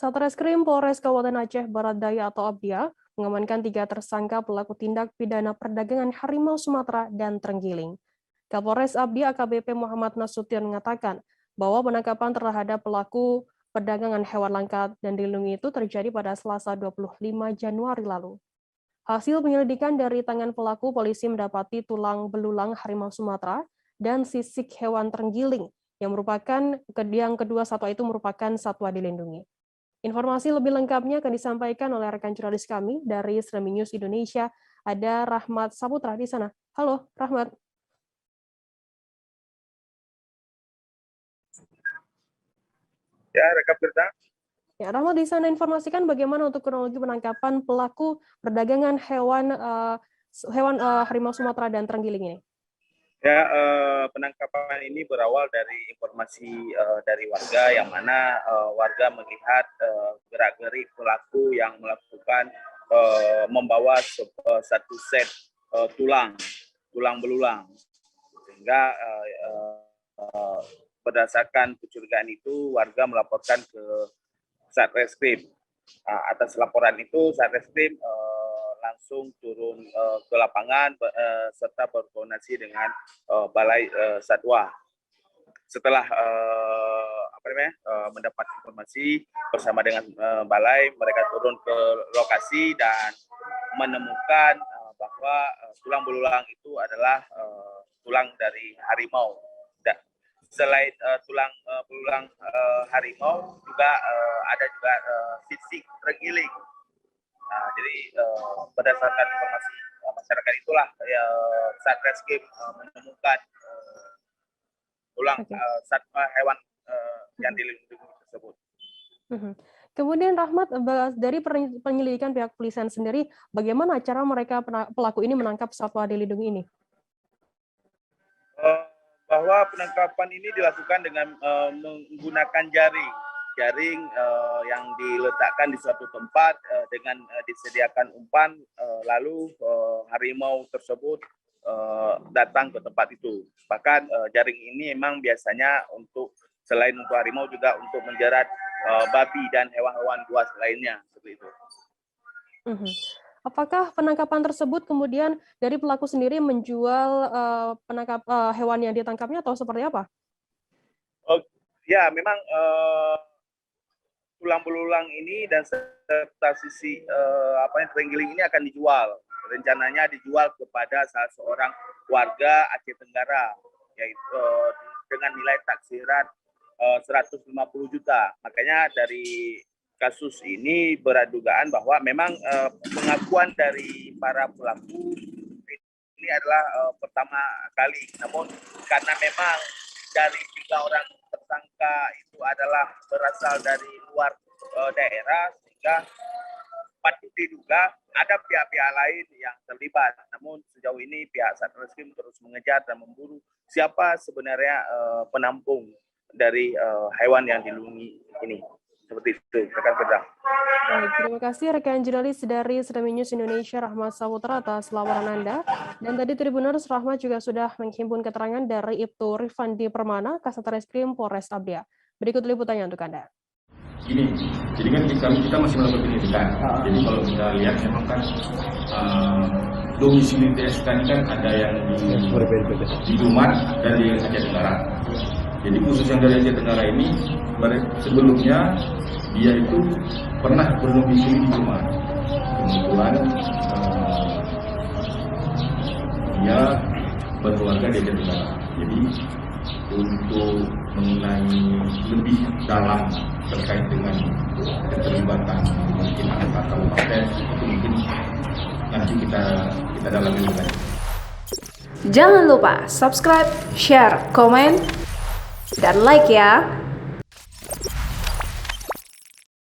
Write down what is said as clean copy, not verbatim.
Satreskrim Polres Kabupaten Aceh Barat Daya atau ABDA mengamankan 3 tersangka pelaku tindak pidana perdagangan harimau Sumatera dan terenggiling. Kapolres ABDA AKBP Muhammad Nasution mengatakan bahwa penangkapan terhadap pelaku perdagangan hewan langka dan dilindungi itu terjadi pada Selasa 25 Januari lalu. Hasil penyelidikan dari tangan pelaku, polisi mendapati tulang belulang harimau Sumatera dan sisik hewan terenggiling yang kedua satwa itu merupakan satwa dilindungi. Informasi lebih lengkapnya akan disampaikan oleh rekan jurnalis kami dari Sremi News Indonesia, ada Rahmat Saputra di sana. Halo, Rahmat. Ya, rekan Firda. Ya, Rahmat di sana informasikan bagaimana untuk kronologi penangkapan pelaku perdagangan hewan harimau Sumatera dan terenggiling ini. Ya, penangkapan ini berawal dari informasi dari warga yang mana warga melihat gerak-gerik pelaku yang melakukan membawa satu set tulang belulang, sehingga berdasarkan kecurigaan itu warga melaporkan ke Satreskrim. Atas laporan itu Satreskrim langsung turun ke lapangan serta berkoordinasi dengan Balai Satwa. Setelah mendapat informasi bersama dengan Balai, mereka turun ke lokasi dan menemukan bahwa tulang belulang itu adalah tulang dari harimau. Selain tulang belulang harimau, juga ada juga sisik terenggiling. Jadi berdasarkan informasi masyarakat itulah Satreskrim menemukan tulang satwa hewan yang dilindungi tersebut. Kemudian Rahmat, dari penyelidikan pihak kepolisian sendiri, bagaimana cara mereka pelaku ini menangkap satwa dilindungi ini? Bahwa penangkapan ini dilakukan dengan menggunakan jaring yang diletakkan di suatu tempat dengan disediakan umpan, lalu harimau tersebut datang ke tempat itu. Bahkan jaring ini memang biasanya selain untuk harimau juga untuk menjerat babi dan hewan-hewan buas lainnya, seperti itu. Apakah penangkapan tersebut kemudian dari pelaku sendiri menjual hewan yang ditangkapnya atau seperti apa? Ya, memang tulang belulang ini dan serta sisi terenggiling ini akan dijual. Rencananya dijual kepada salah seorang warga Aceh Tenggara, yaitu dengan nilai taksiran 150 juta. Makanya dari kasus ini berdugaan bahwa memang pengakuan dari para pelaku ini adalah pertama kali. Namun karena memang dari 3 orang tersangka itu adalah berasal dari luar daerah, sehingga patut diduga ada pihak-pihak lain yang terlibat. Namun sejauh ini pihak Satreskrim terus mengejar dan memburu siapa sebenarnya penampung dari hewan yang dilindungi ini. Seperti itu, rekan Firda. Baik, terima kasih rekan jurnalis dari Sremi News Indonesia, Rahmat Saputra, atas laporan Anda. Dan tadi Tribuners, Rahmat juga sudah menghimpun keterangan dari Ibtu Rifandi Permana, Kasatreskrim Polres ABDA. Berikut liputannya untuk Anda. Gini, jadi kan kita masih melakukan penyelidikan. Jadi kalau kita lihat memang kan domisili TSK ini kan ada yang di Dumat dan di Aceh Tenggara. Jadi khusus yang dari Aceh Tenggara ini sebelumnya dia itu pernah berdomisili di Dumat. Kebetulan dia berkeluarga di Aceh Tenggara. Jadi untuk mengenai lebih dalam terkait dengan keterlibatan mungkin anggota kabupaten itu mungkin nanti kita dalami lebih. Jangan lupa subscribe, share, komen, dan like ya.